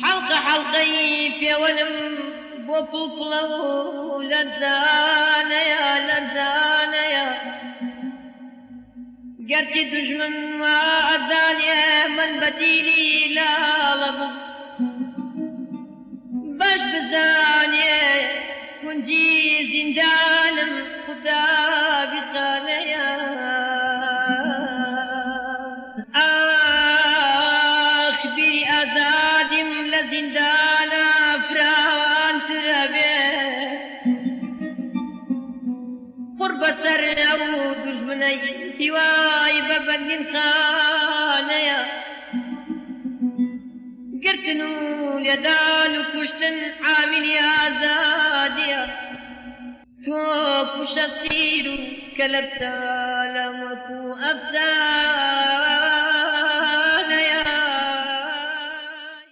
حەڵقە حەڵقەی پێوەلم بۆ پڵپڵە و لەرزانەیە لەرزانەیە گەرچی دوژمن وا ئەزانێ من بەدیری لاڵە بوو بەش بزانێ کونجی زیندانم خدا بیخانەیە ئاخ بیری ئازادیم لە زیندانە فرانترە بێ قڕ بەسەر ئەو دوژمنەی هیوای بە بەرگین خانەیە گرتن و لێدان و کوشتن عاملی ئازادیە تۆ کوشە سیر و کە لە بتالە وەکو ئەفسان